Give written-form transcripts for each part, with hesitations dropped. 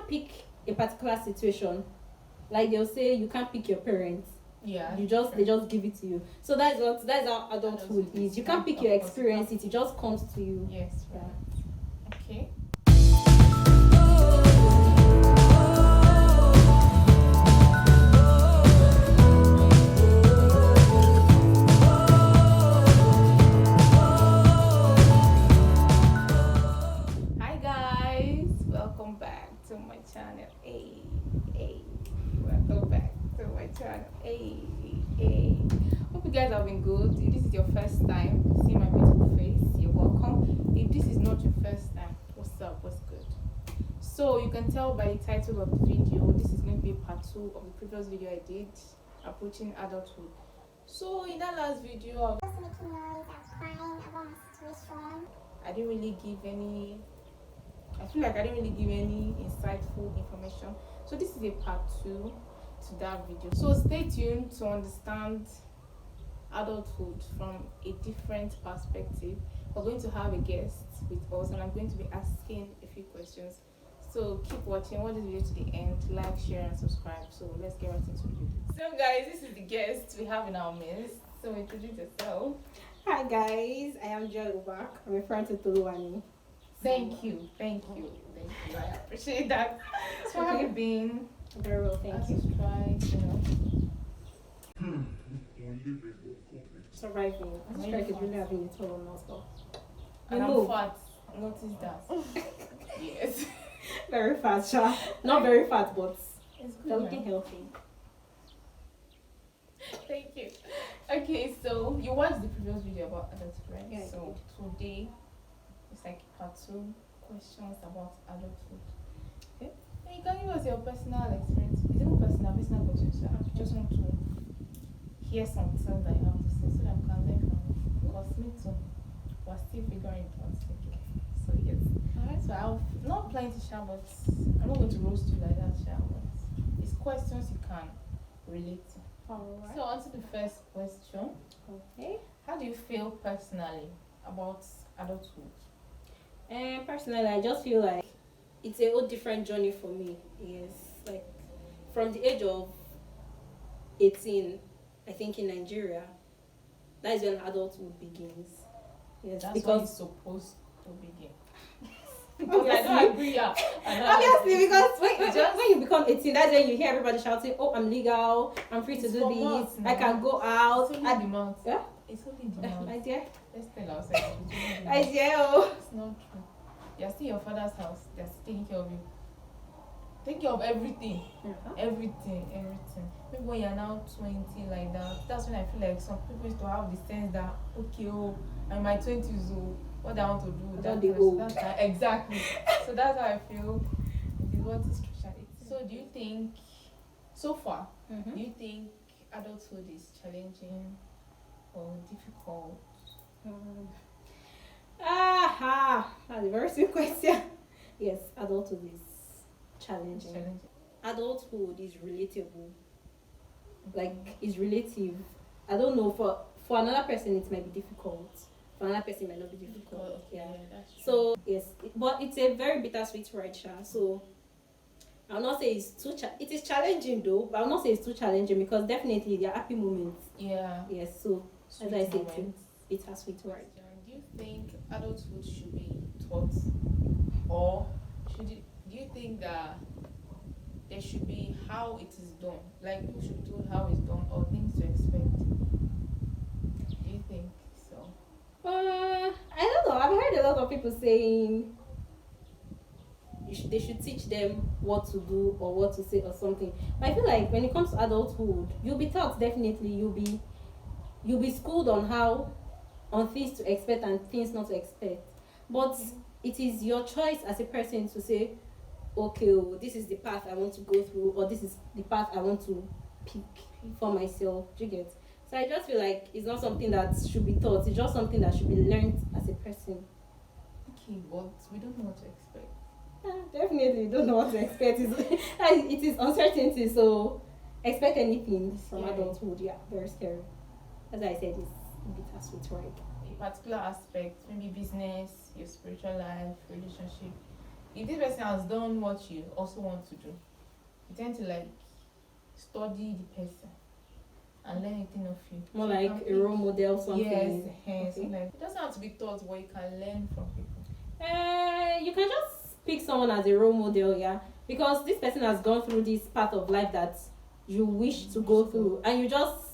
pick a particular situation. Like they'll say you can't pick your parents. Yeah. They just give it to you. So that's how adulthood is. You can't pick your experience, it just comes to you. Yes. Right. Okay. Hi guys, welcome back to my channel. Welcome back to my channel. Hope you guys have been good. If this is your first time seeing my beautiful face, you're welcome. If this is not your first time, what's up? What's good? So you can tell by the title of the video, this is going to be part 2 of the previous video I did, approaching adulthood. So in that last video, Just making noise, I was crying about my situation. I feel like I didn't really give any insightful information. So this is a part 2 to that video. So stay tuned to understand adulthood from a different perspective. We're going to have a guest with us and I'm going to be asking a few questions. So keep watching, watch this video to the end, like, share and subscribe. So let's get right into the video. So guys, this is the guest we have in our midst. So introduce yourself. Hi guys, I am Joy Ubak. I'm a friend to Toluwani. Thank you. I appreciate that. So how have you been? Very well, thank you. Surviving. I just like it's really having a toll on us though. And I'm fat. Notice that. Yes. Very fat, Sha. Not very fat, but It's they're good. looking healthy. Thank you. Okay, so you watched the previous video about adulthood, right? Yeah, I So today it's like part 2 questions about adulthood. Okay. And you can give us your personal experience. It's even personal, but you just want to hear some things that you have to say so that we can learn from it. Because me too, we're still figuring it out. Okay. So yes. Alright. So I'll not planning to share, but I'm not going to roast you like that, share, but it's questions you can relate to. Alright. So on to the first question. Okay. How do you feel personally about adulthood? And personally, I just feel like it's a whole different journey for me. Yes, like from the age of 18, I think in Nigeria, that is when adulthood begins. Yes, That's because when it's supposed to begin. Obviously. I don't agree. Yeah. Obviously, because Just- when you become 18, that's when you hear everybody shouting, "Oh, I'm legal. I'm free to It's do for this. months I now. can go out." It's only the month. Yeah? It's only the month. My dear, Let's tell ourselves. It's only the my month. dear, oh. It's not true. You're still in your father's house. They're still taking care of you. Take care of everything. Everything. Maybe when you're now 20 like that, that's when I feel like some people used to have the sense that okay, I'm in my 20s, what do I want to do with that Don't they person? go? Exactly. So that's how I feel. Is what is speciality. So do you think, so far, do you think adulthood is challenging or difficult? That's a very simple question. Yes, adulthood is It's challenging. challenging. Adulthood is relatable. Like, it's relative. I don't know, for another person it might be difficult. For another person it might not be difficult. Yeah. That's true. So yes, but it's a very bittersweet ride, Sha. So I'll not say it's it is challenging though, but I'll not say it's too challenging because definitely there are happy moments. yeah. Yes, so Sweet as I said, moments. it's bittersweet ride. Do you think adulthood should be taught, or do you think that there should be how it is done? Like people should be told how it's done or things to expect. Do you think so? I don't know. I've heard a lot of people saying they should teach them what to do or what to say or something. But I feel like when it comes to adulthood, you'll be taught definitely. You'll be schooled on things to expect and things not to expect. But it is your choice as a person to say, okay, this is the path I want to go through, or this is the path I want to pick for myself. Do you get? So I just feel like it's not something that should be taught. It's just something that should be learned as a person. Okay, but we don't know what to expect. Definitely, you don't know what to expect. It is uncertainty, so expect anything from Scary. adulthood. Yeah, very scary. As I said, it's bittersweet ride. A particular aspect, maybe business, your spiritual life, relationship, if this person has done what you also want to do, you tend to like study the person and learn anything of you. More So you like can a role model, something. Yes, Okay. so like, it doesn't have to be taught, but you can learn from people. You can just pick someone as a role model, yeah, because this person has gone through this part of life that you wish to go through, and you just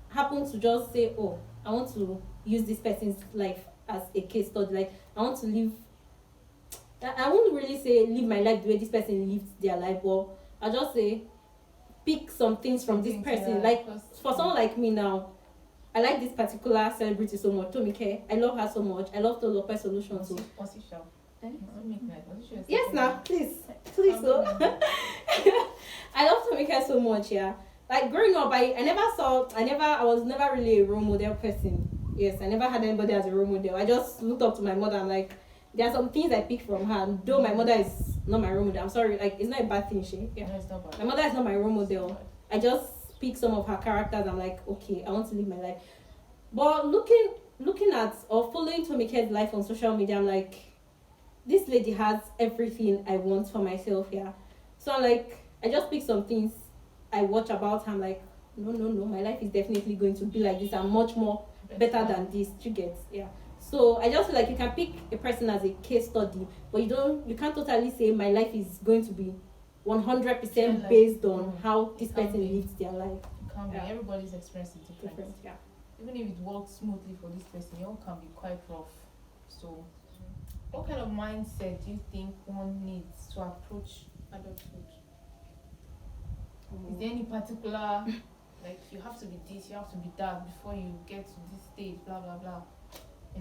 happen to just say, oh, I want to use this person's life as a case study. Like, I want to live. I won't really say live my life the way this person lived their life, but I'll just say pick some things from this person. Like, for someone like me now, I like this particular celebrity so much, Tomike. I love her so much. I love Tolope Solution too. Yes, now, please, so. I love Tomike so much, yeah. Like, growing up, I was never really a role model person. Yes, I never had anybody as a role model. I just looked up to my mother. I'm like, there are some things I pick from her. Though my mother is not my role model. I'm sorry, like, it's not a bad thing, yeah. No, it's not bad. My mother is not my role model. I just pick some of her characters. I'm like, okay, I want to live my life. But looking at or following Tomike's life on social media, I'm like, this lady has everything I want for myself, yeah. So I'm like, I just pick some things I watch about her. I'm like, no, my life is definitely going to be like this. I'm much more better than this. You get, yeah. So I just feel like you can pick a person as a case study, but you can't totally say my life is going to be 100% based on how this person lives their life. It can be. Everybody's experience is different. Yeah. Even if it works smoothly for this person, your own can be quite rough. So, what kind of mindset do you think one needs to approach adulthood? Is there any particular, like, you have to be this, you have to be that before you get to this stage, blah blah blah? I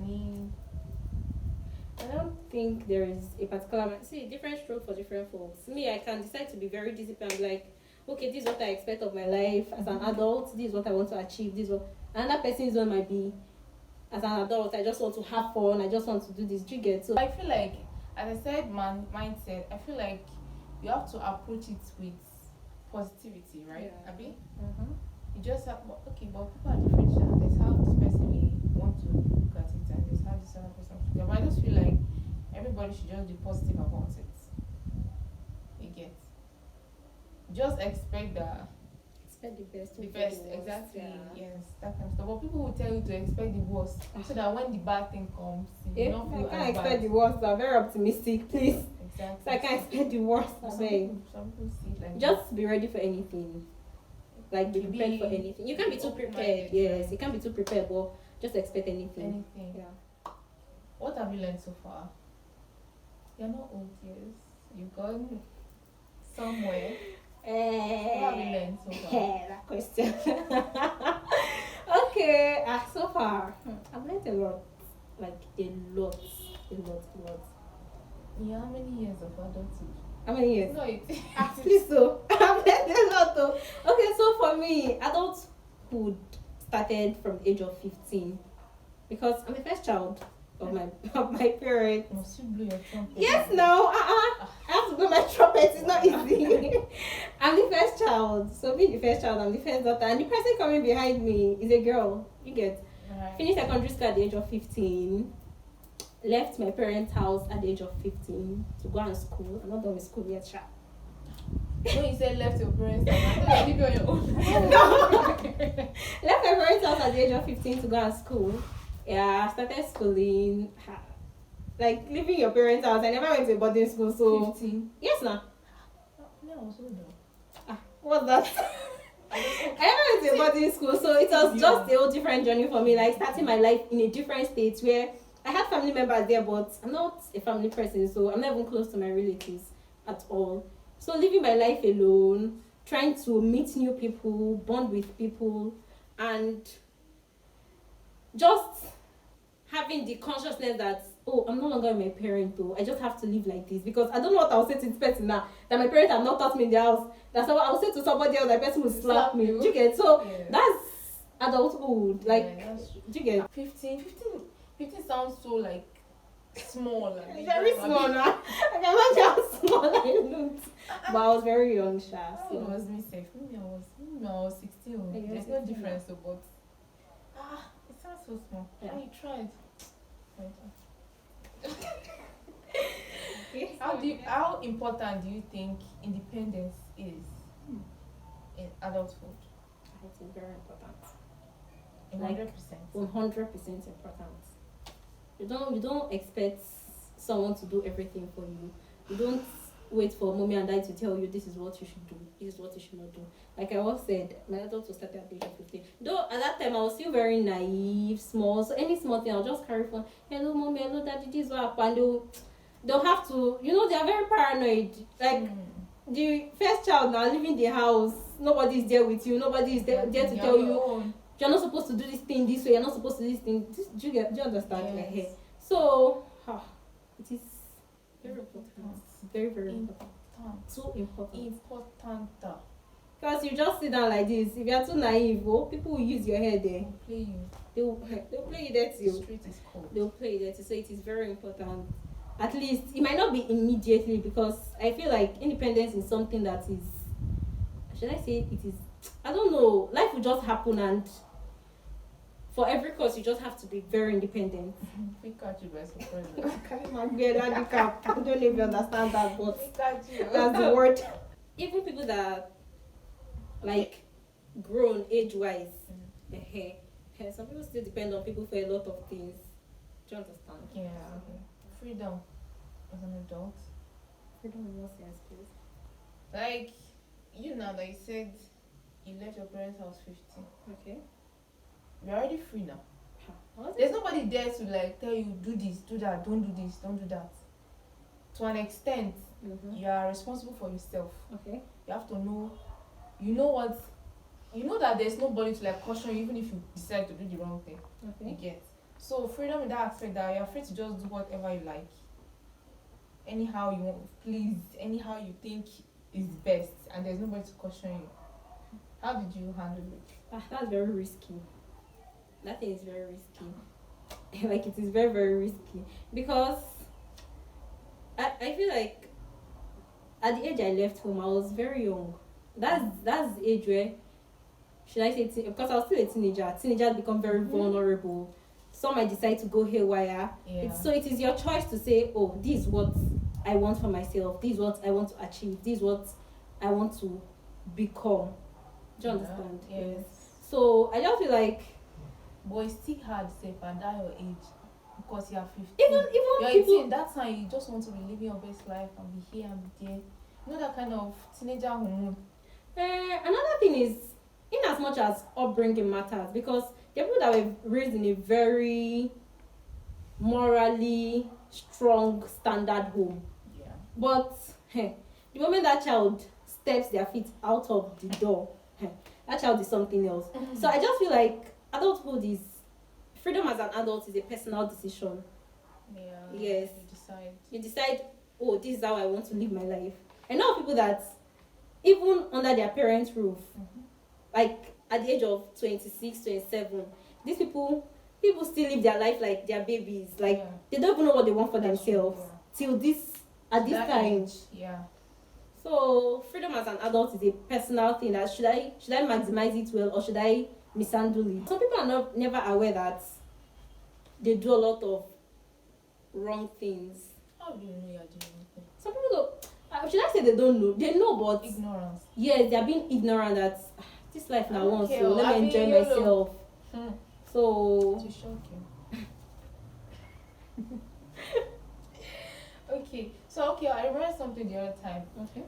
don't think there is a particular different stroke for different folks. Me, I can decide to be very disciplined, like, okay, this is what I expect of my life as an adult, this is what I want to achieve, this is what another person's one might be. As an adult, I just want to have fun, I just want to do this. Do you get? So I feel like, as I said, mindset, I feel like you have to approach it with positivity, right? Yeah. Abi? Mm-hmm. You just have, but people are different. There's how this person may want to look at it, and there's how this other person should go. But I just feel like everybody should just be positive about it. You get? Just expect that. Expect the best. The best, exactly. Yeah. Yes, that kind of stuff. But people will tell you to expect the worst, so that when the bad thing comes, you don't feel I can't expect bad. the worst. I'm very optimistic, please. Exactly. So I can't expect the worst. Some people see it like just be ready for anything. Like, be prepared for anything. You can't be too prepared. Yes, you can't be too prepared, but just expect anything. Yeah. What have you learned so far? You're not old, yes. You've gone somewhere. What have you learned so far? That question. Okay, so far, I've learned a lot. Like, a lot. Yeah, how many years of adulthood? How many years? No, Please, so I've learned a lot though. Okay, so for me, adulthood started from the age of 15 because I'm the first child of my parents. Must you blow your trumpet? Yes, no, I have to blow my trumpet. It's not easy. I'm the first child, so being the first child, I'm the first daughter, and the person coming behind me is a girl. You get? Right. Finished secondary school at the age of 15. Left my parents' house at the age of 15 to go and school. I'm not done with school yet, sha. When you said left your parents' house, I thought you were on your own. No. Left my parents' house at the age of 15 to go and school. Yeah, I started schooling. Like, leaving your parents' house. I never went to a boarding school, so 15. yes, now. No, I was older. What's that? I never went to a boarding school, so it was just a whole different journey for me. Like, starting my life in a different state where I had family members there, but I'm not a family person, so I'm not even close to my relatives at all. So living my life alone, trying to meet new people, bond with people, and just having the consciousness that, oh, I'm no longer my parent though. I just have to live like this, because I don't know what I'll say to this person now that my parents have not taught me in their house. That's what I'll say to somebody else. That person will slap me. Do you get? So that's adulthood. Like, do you get? 15 sounds so like small. Like, very small now. I can imagine how small I looked. But I was very young, Sha. So. It was me safe. Maybe I was 16. There's no difference, so, but it sounds so small. Yeah, you tried. Okay. How important do you think independence is in adulthood? I think very important. 100%. 100% important. You don't expect someone to do everything for you. You don't wait for mommy and dad to tell you this is what you should do, this is what you should not do. Like I once said, my adult was started at the age of 15. Though at that time I was still very naive, small. So any small thing I'll just carry phone. Hello mommy, hello daddy, this is what happened. They'll have to, they are very paranoid. Like the first child now leaving the house, nobody is there with you, nobody is there to tell you you're not supposed to do this thing this way, you're not supposed to do this thing. Do you understand? Yes. So it is very important. Very, very important. Too important. Because you just sit down like this. If you're too naive, people will use your head there. They'll play you dirty. The street is cold. They'll play you dirty. So it is very important. At least it might not be immediately, because I feel like independence is something that is, should I say it is, I don't know, life will just happen, and for every course you just have to be very independent. We catch you by surprise. I don't know if you understand that, but that's the word. Even people that like grown age-wise, some people still depend on people for a lot of things. Do you understand? Yeah. Freedom as an adult. Freedom in what sense, please? Like, now that you said you left your parents' house 15. Okay. You're already free now. What? There's nobody there to like tell you do this, do that, don't do this, don't do that. To an extent, you are responsible for yourself. Okay. You have to know, you know that there's nobody to like caution you even if you decide to do the wrong thing. Okay. You get. So freedom in that aspect that you're free to just do whatever you like. Anyhow you want, please, anyhow you think is best, and there's nobody to caution you. How did you handle it? That's very risky. That thing is very risky. Like, it is very, very risky. Because I feel like at the age I left home, I was very young. That's the age where, should I say, because I was still a teenager. Teenagers become very vulnerable. Some might decide to go haywire. Yeah. So it is your choice to say, oh, this is what I want for myself. This is what I want to achieve. This is what I want to become. Do you understand? Yes. So I just feel like, boy, it's still hard to say at that your age, because you're 15. even You're people, 18, that time you just want to be living your best life and be here and be there. You know that kind of teenager hormone. another thing is, in as much as upbringing matters, because there are people that were raised in a very morally strong standard home. Yeah. But the moment that child steps their feet out of the door, that child is something else. So I just feel like adulthood is, freedom as an adult is a personal decision. Yeah. Yes. You decide. You decide, oh, this is how I want to live my life. I know people that even under their parents' roof, like at the age of 26, 27, these people still live their life like their babies. Like they don't even know what they want for themselves till at this time. Age. Yeah. So freedom as an adult is a personal thing. That should I maximize it well, or should I mishandle it? Some people are never aware that they do a lot of wrong things. How do you know you're doing anything? Some people don't. Should I say they don't know? They know, but Ignorance. yes, they are being ignorant that this life now wants, so let me enjoy YOLO. myself. So To shock you. Okay, I read something the other time. okay,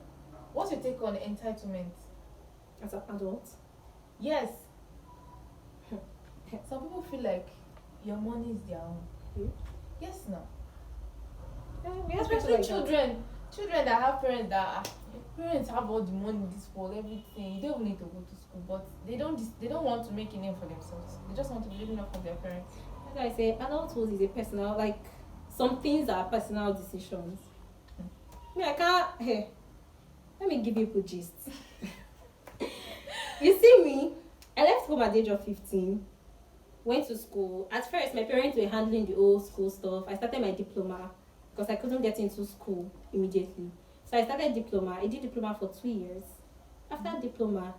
What's your take on entitlement? as an adult, Yes. Some people feel like your money is their own. Yes, no. we have people Especially like that. children that have parents that parents have all the money in this world, everything. You don't even need to go to school, but they don't want to make a name for themselves. They just want to be living off of their parents. As I say, adulthood is a personal, like, some things are personal decisions. I can't. Hey, let me give you a gist. You see me, I left home at the age of 15, went to school. At first, my parents were handling the old school stuff. I started my diploma because I couldn't get into school immediately. So I started diploma. I did diploma for 2 years. After diploma,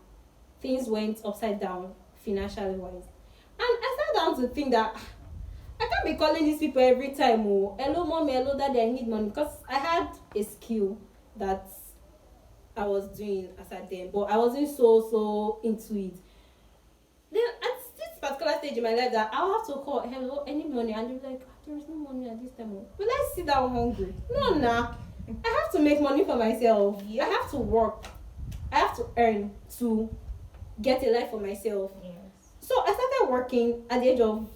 things went upside down financially wise. And I sat down to think that I can't be calling these people every time. Oh, hello, mommy, hello, daddy, I need money. Because I had a skill that I was doing as at then, but I wasn't so into it. Then at this particular stage in my life, that I'll have to call, hello, I need money, and they'll be like, there is no money at this time. Oh. Will I sit down hungry? No, nah. I have to make money for myself. Yeah. I have to work. I have to earn to get a life for myself. Yes. So I started working at the age of,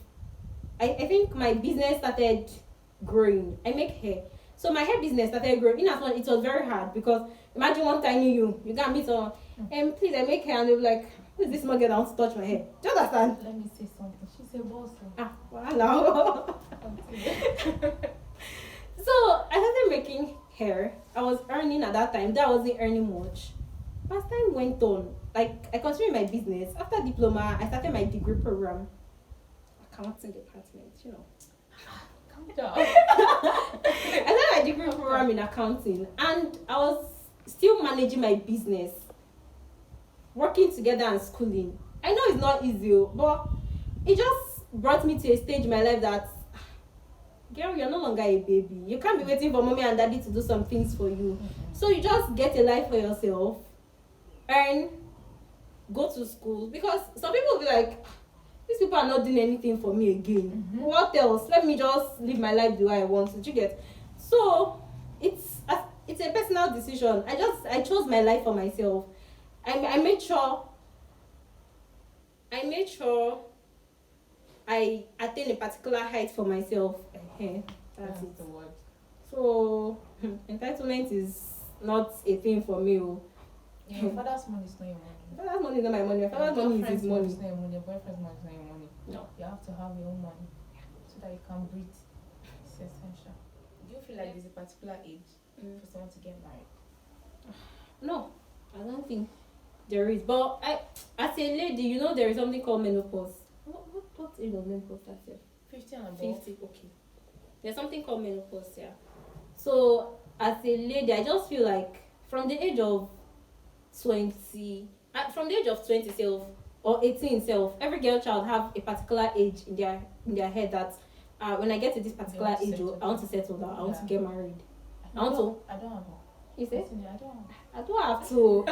I think my business started growing. I make hair. So my hair business started growing. In as much it was very hard because imagine one tiny you can't meet someone, please I make hair, and they'll be like, who is this small girl that wants to touch my hair? Do you understand? Let me say something. She's a boss. Wow. So I started making hair. I was earning at that time. That wasn't earning much. As time went on, like I continued my business. After diploma, I started my degree program. Accounting department, you know. Calm down. I started my degree program in accounting, and I was still managing my business, working together and schooling. I know it's not easy, but it just brought me to a stage in my life that, girl, you're no longer a baby. You can't be waiting for mommy and daddy to do some things for you. So you just get a life for yourself, earn, go to school. Because some people will be like, these people are not doing anything for me again. What else? Let me just live my life the way I want. Did you get? So it's a personal decision. I chose my life for myself. I made sure I attain a particular height for myself. That's it. the word. So entitlement is not a thing for me. Your father's money is not your money. My father's money is not my money. My father's Your money is his girlfriend's money. is not your money. Your boyfriend's money is not your money. No. You have to have your own money so that you can breathe. It's essential. Do you feel like there's a particular age for someone to get married? No, I don't think there is. But as a lady, you know there is something called menopause. What age of menopause that's it? 50 and above. 50, okay. There's something called menopause, yeah. So as a lady, I just feel like from the age of 20 self or 18 self, every girl child have a particular age in their head that when I get to this particular age, I want to settle down, I want to get married. I don't have one. You say? I don't have to.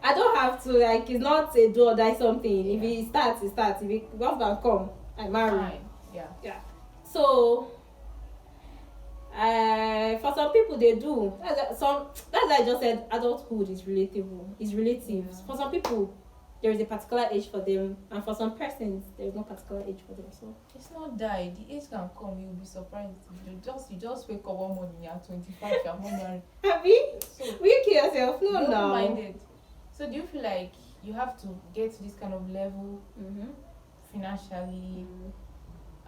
I don't have to, like, it's not a do or die something. If it starts, it starts. If it goes and come, I marry. Fine. Yeah. So for some people they do. That's why I just said adulthood is relatable. It's relative. Yeah. For some people, there is a particular age for them, and for some persons, there is no particular age for them. So It's not die. The age can come. You'll be surprised. You just wake up one morning. You're 25. You're not married. Abby, So will you kill yourself? No, you're no. minded. So do you feel like you have to get to this kind of level financially,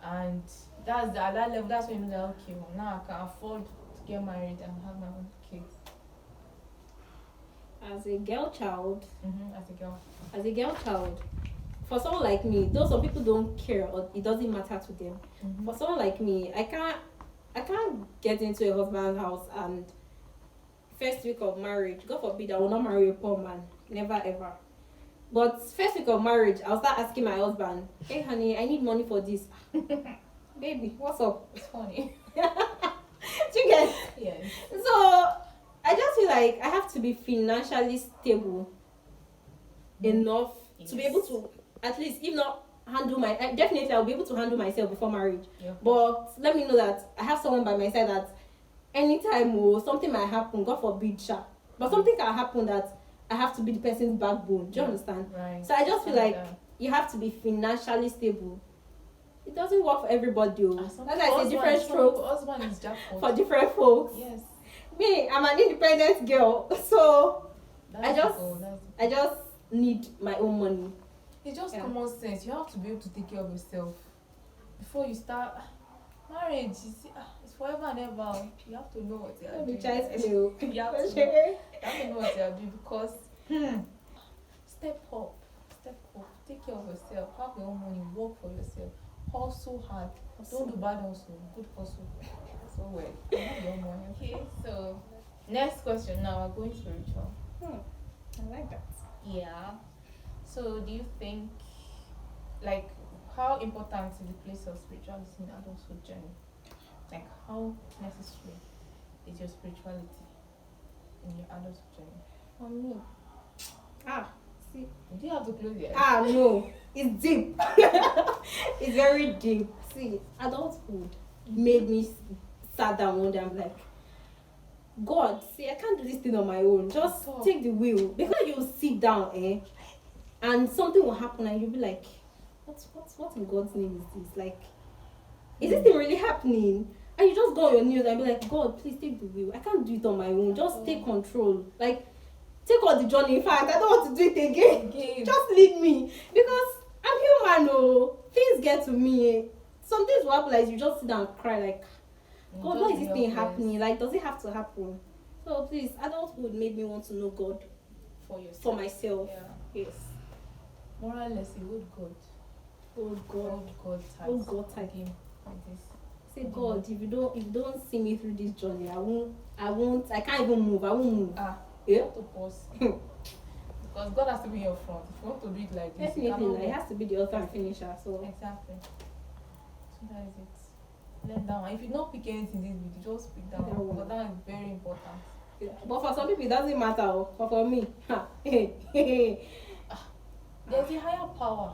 and at that level, that's when you know that, okay, well, now I can afford to get married and have my own kids. As a girl child, As a girl. for someone like me, though some people don't care or it doesn't matter to them, for someone like me, I can't get into a husband's house and first week of marriage, God forbid, I will not marry a poor man, never ever. But first week of marriage, I'll start asking my husband, hey honey, I need money for this. Baby, what's up? It's funny. Do you get? Yes. So I just feel like I have to be financially stable enough to be able to, at least, if not handle definitely I'll be able to handle myself before marriage. Yeah. But let me know that I have someone by my side that anytime something might happen, God forbid, but something can happen that I have to be the person's backbone. Do you understand? Right. So I just feel like you have to be financially stable. It doesn't work for everybody. That's why I say different strokes Husband is jackpot. for different folks. Yes. Me, I'm an independent girl, so I just That's need my own money. It's just common sense. You have to be able to take care of yourself before you start marriage. You see, it's forever and ever. You have to know what you are doing. You have to know what you are doing because step up. Take care of yourself. Have your own money. Work for yourself. Hustle hard. Don't do bad hustle. Good hustle. So well. Have your own money. Okay. So next question. Now we're going spiritual. I like that. Yeah. So do you think, like, how important is the place of spirituality in adulthood journey? Like, how necessary is your spirituality in your adulthood journey? For me, see, Do you have to close your eyes? no, it's deep. It's very deep. See, adulthood made me sat down one day and be like, God, see, I can't do this thing on my own. Just Stop. take the wheel. Because you sit down, and something will happen, and you'll be like, what in God's name is this? Like, is this thing really happening? And you just go on your knees and be like, God, please take the wheel. I can't do it on my own. Just take control. Like, take all the journey. In fact, I don't want to do it again. Just lead me. Because I'm human, things get to me. Some things will happen, like, you just sit down and cry, like, God, why is this thing happening? Like, does it have to happen? So please, adulthood made me want to know God For yourself. for myself. Yeah. Yes. More or less, hold God. Oh God. Hold God tight. Hold God tight. Again, like this. Say, God, if you don't see me through this journey, I can't even move. I won't move. Yeah. Yeah. To pause. Because God has to be in your front. If you want to do it like this, you Definitely, cannot like, it has to be the author and finisher. So Exactly. So that is it. Learn that one. If you don't pick anything in this video, just pick that That one. one. Because that one is very important. but for some people it doesn't matter. But for me, There's a higher power.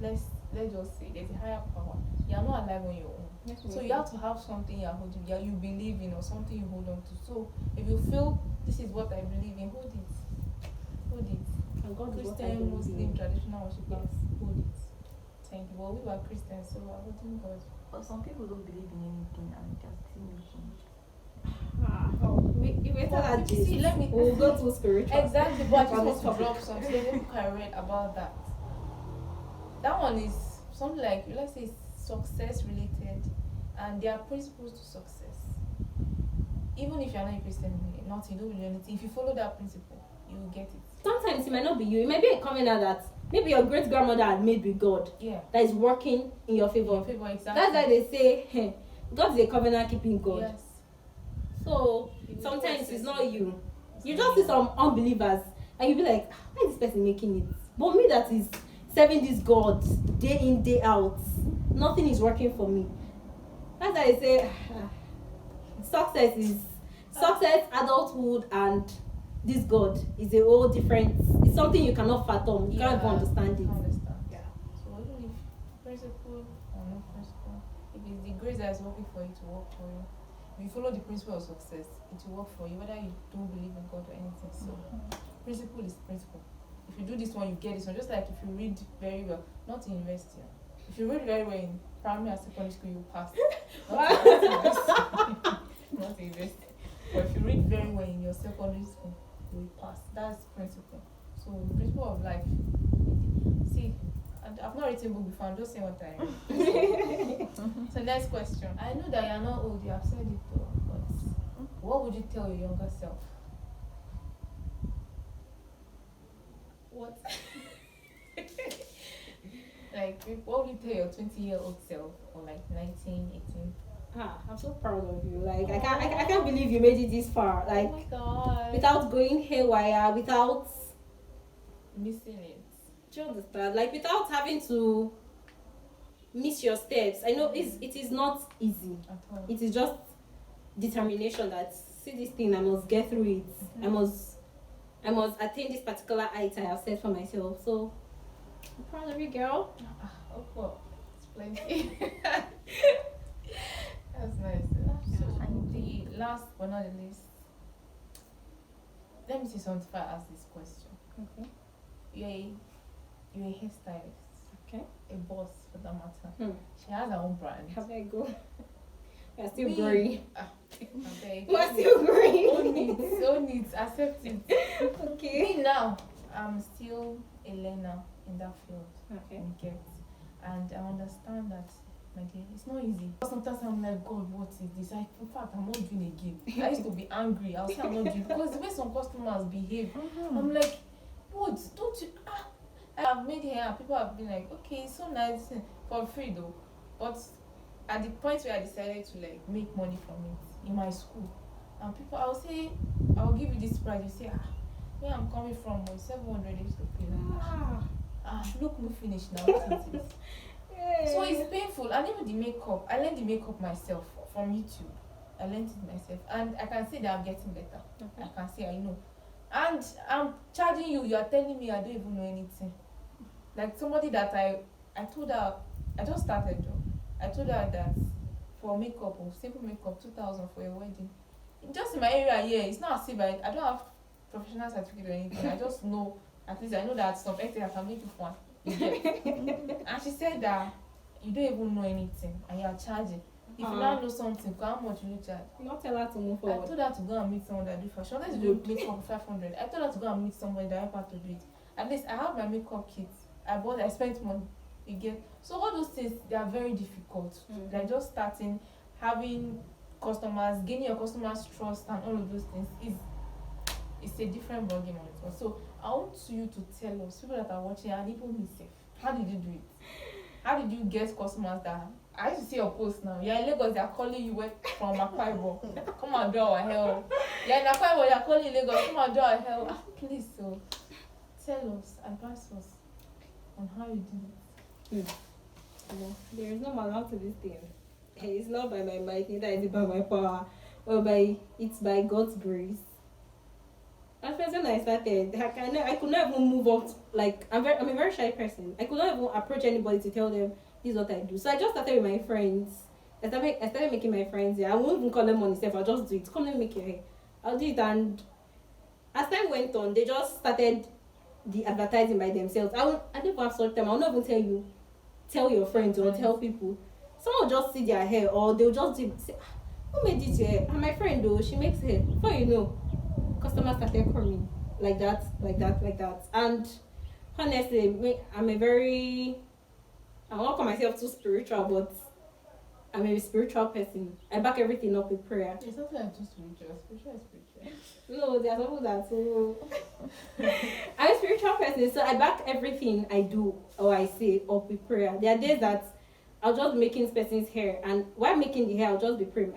Let's just say there's a higher power. You are not alive on your own. So you have to have something you are holding, you believe in, or something you hold on to. So if you feel this is what I believe in, hold it. Hold it. And God is what I Christian, believe Muslim, in. traditional worshippers, hold it. Thank you. Well, we were Christians, so we're holding God. But some people don't believe in anything and they're still making it. We waited at this. See, let me- We'll go to spiritual. Exactly, but I just On want this to topic. drop something. The book I read about that. That one is something like, let's say, success related, and there are principles to success. Even if you're not a Christian, not you don't believe anything. If you follow that principle, you will get it. Sometimes it might not be you. It might be a covenant that maybe your great grandmother had made with God Yeah. that is working in your favor. Favor, exactly. That's why they say God is a covenant keeping God. Yes. So You will sometimes do it's what not it you. says. You just see some unbelievers and you be like, why is this person making it? But me that is serving this God day in, day out, nothing is working for me. That's why I say success, adulthood, and this God is a whole different. It's something you cannot fathom. You can't even understand it. Can't understand. Yeah. So even if principle or no principle, if it's the grace that is working for you to work for you, if you follow the principle of success, it will work for you, whether you don't believe in God or anything. So principle is principle. If you do this one, you get this one. Just like if you read very well, not in university. If you read very well in primary and secondary school, you pass. Not in university. Not in university. But if you read very well in your secondary school, you will pass. That's principle. So the principle of life. See, I've not written a book before. I'm just saying what I read. So next question. I know that you're not old. You have said it though. But what would you tell your younger self? What? Like, what would you tell your 20-year-old self, or like 19, 18? I'm so proud of you. Like I can't believe you made it this far. Like Oh my god. without going haywire, without, Missing it. do you understand? Like without having to miss your steps. I know it is not easy. At all. It is just determination that see this thing, I must get through it. I must attain this particular height I have set for myself. So I'm proud of you, girl. Oh, well, it's plenty. That's nice. So, And the last but not the least, let me see something if I ask this question. Okay. You're a hairstylist, Okay. a boss for that matter. Hmm. She has her own brand. How I go? We're still Me, growing. I beg. We're still growing. Own it, accept it. Okay. Me now, I'm still a learner in that field. Okay. You get, and I understand that, my dear, it's not easy. Sometimes I'm like, God, what is this? In fact, I'm not doing again. I used to be angry. I'll say I'm not doing because the way some customers behave, I'm like, what? Don't you? I've made hair and people have been like, okay, it's so nice for free though. But at the point where I decided to like make money from it in my school, and people, I'll say, I'll give you this price. You say, where I'm coming from was 700 used to pay. Look me finish now. What is this? So it's painful. And even the makeup, I learned the makeup myself from YouTube. I learned it myself, and I can see that I'm getting better. I can see, I know. And I'm charging you. You are telling me I don't even know anything. Like somebody that I told her, I just started job. I told her that for makeup or simple makeup, 2,000 for a wedding. Just in my area here, it's not as if I don't have professional certificate or anything. I just know, at least I know that some extent I can make it fun. And she said that you don't even know anything and you are charging. If you now know something, how much will you charge? Not tell her to move I forward. told her to go and meet someone that do fashion. She wanted to do makeup for 500. I told her to go and meet somebody that help her to do it. At least I have my makeup kit. I spent money. You get, so all those things, they are very difficult. They're just starting, having customers, gaining your customers' trust, and all of those things it's a different ballgame on its own. So I want you to tell us, people that are watching, and even myself, how did you do it? How did you get customers that I used to see your post now? You're in Lagos, they're calling you from Akwa Ibom. Come and do our hair. You're in Akwa Ibom, they're calling you Lagos. Come and do our hair. Please, so tell us, advise us on how you did it. There is no manual to this thing. It's not by my might, neither is it by my power, or it's by God's grace. At first, when I started, I could not even move up. Like I'm a very shy person. I could not even approach anybody to tell them this is what I do. So I just started with my friends. I started making my friends. Yeah, I won't even call them on itself. I'll just do it. Come, let me make your hair. I'll do it. And as time went on, they just started the advertising by themselves. I don't even have such time. I'll not even tell your friends or tell people. Someone will just see their hair, or they'll just say, who made this hair? And my friend though, she makes hair. Before you know, customers started coming like that. And honestly, I won't call myself too spiritual, but I'm a spiritual person. I back everything up with prayer. It's not like too spiritual. Spiritual is spiritual. No, there are people that so I'm a spiritual person, so I back everything I do or I say up with prayer. There are days that I'll just be making this person's hair, and while making the hair, I'll just be praying.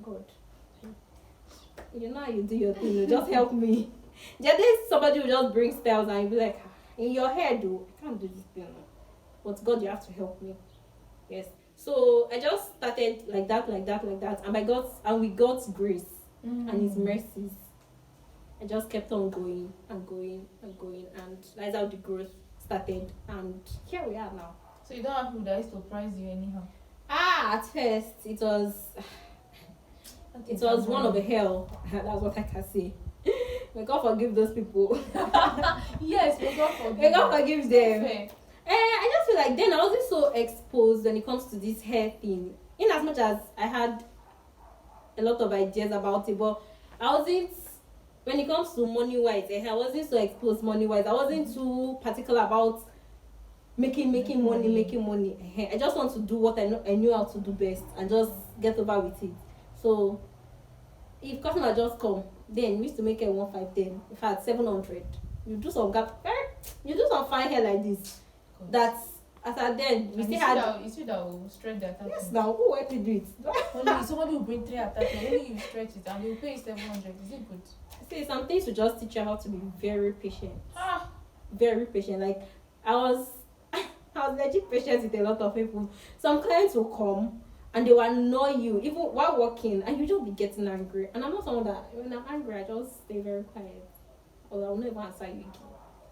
God, you know how you do your thing. You just help me. There are days somebody will just bring styles and you'll be like, in your hair, though, I can't do this thing. But God, you have to help me. Yes. So I just started like that, and with God's grace and His mercies, I just kept on going, and that's how the growth started. And here we are now. So you don't have people that used to price you anyhow? At first it was one of a hell. That's what I can say. May God forgive those people. Yes, may God forgive. May God forgive them. Fair. I just feel like then I wasn't so exposed when it comes to this hair thing. In as much as I had a lot of ideas about it, but I wasn't, when it comes to money wise, I wasn't so exposed money wise. I wasn't too particular about making money. I just want to do what I knew how to do best and just get over with it. So if customer just come, then we used to make it 1,510. In fact, 700. You do some fine hair like this. That's as at then we still had. You see that will stretch the attachment. Yes, now who help you do it? Only somebody will bring 3 attachments. Only you stretch it and they will pay you 700. Is it good? See, some things to just teach you how to be very patient. Ah, Very patient. Like I was legit patient with a lot of people. Some clients will come and they will annoy you even while working, and you just be getting angry. And I'm not someone that when I'm angry I just stay very quiet, or I'll never answer you again.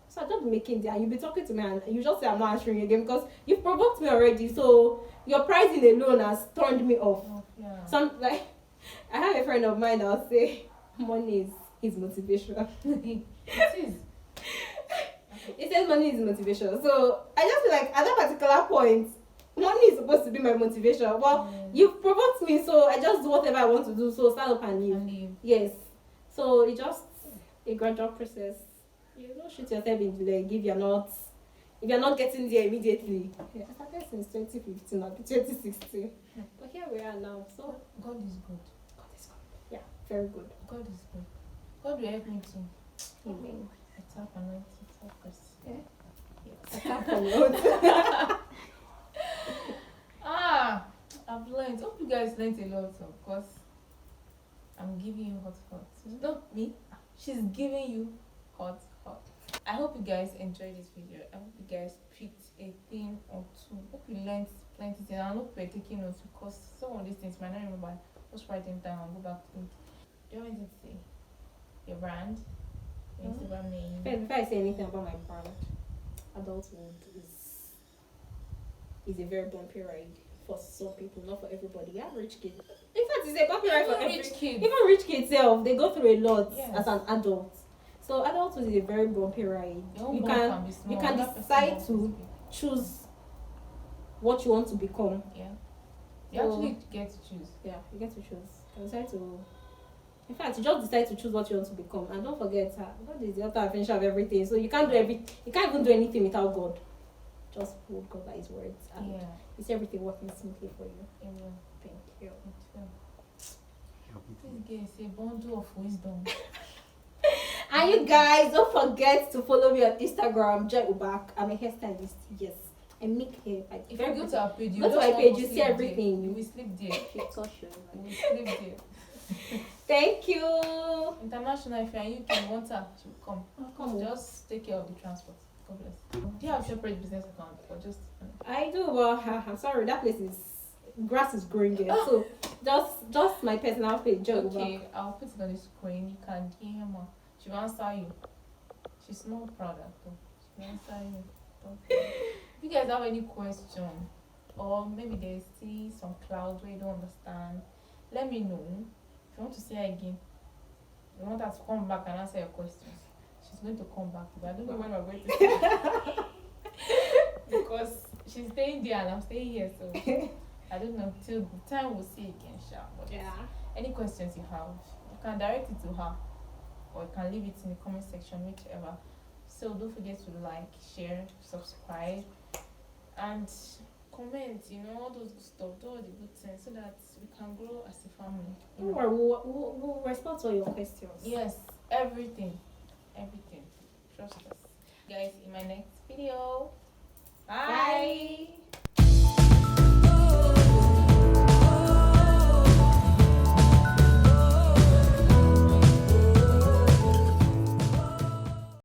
So I just be making there, and you'll be talking to me and you just say I'm not answering you again because you've provoked me already. So your pricing alone has turned me off. yeah. Some like I have a friend of mine that will say money is his motivation. It is. He says money is motivation. So I just feel like at that particular point, money is supposed to be my motivation. Well, you've provoked me, so I just do whatever I want to do. So stand up and leave. Yes. So it's just a gradual process. You don't shoot yourself in the leg if you're not getting there immediately. Yeah, I started since 2015 or 2016. But here we are now. So God is good. God is good. Yeah, very good. God is good. God will help me too. Amen. I tap and I tap first. Yeah. Yes. I can't promote. I've learned. Hope you guys learned a lot, of course. I'm giving you hot. Not me. She's giving you hot. I hope you guys enjoyed this video. I hope you guys picked a thing or two. Hope you learned plenty things. I hope you're taking notes because some of these things might not remember. Just write them down and go back to it. Do you want anything to say? Your brand? Your Instagram name? Before I say anything about my brand, adulthood is a very bumpy ride for some people, not for everybody. You have rich kids. In fact, it's a bumpy ride for every rich kids. Even rich kids self, they go through a lot Yes. as an adult. So adulthood is a very bumpy ride. Your own You bond can be small. you can Another person decide bond to is big. choose what you want to become. Yeah. You So- actually get to choose. Yeah, you get to choose. You decide to. In fact, you just decide to choose what you want to become, and don't forget, God is the author and finisher of everything. So you can't do You can't even do anything without God. Just hold God by His words, and Yeah. you see everything working smoothly for you. Amen. Thank you. It will. This guy is a bundle of wisdom. And you guys, don't forget to follow me on Instagram, Joy Ubak. I'm a hairstylist. Yes, I make hair. If you go to our page, you Go to just my want page, to you see sleep everything. There. You will sleep there. You touch you. You will sleep there. Thank you. International, if you are in UK, you want her, she will come. Come. Just take care of the transport. God bless. Do you have separate business account or just? I do, but I'm sorry, that place is grass is growing there. So just my personal page, Joy Ubak. Okay, I'll put it on the screen. You can DM her. She will answer you. She's not proud of though. She will answer you. Okay. If you guys have any question, or maybe there's still some clouds where you don't understand, let me know. If you want to see her again, you want her to come back and answer your questions, she's going to come back. But I don't know when we're going to see her. Because she's staying there and I'm staying here, so I don't know till the time we'll see again, sha. But Yeah. any questions you have, you can direct it to her, or you can leave it in the comment section, whichever. So don't forget to like, share, subscribe, and comment. All those good stuff, do all the good things, so that we can grow as a family. Don't worry, we'll respond to all your questions. Yes, everything. Trust us, guys. In my next video. Bye.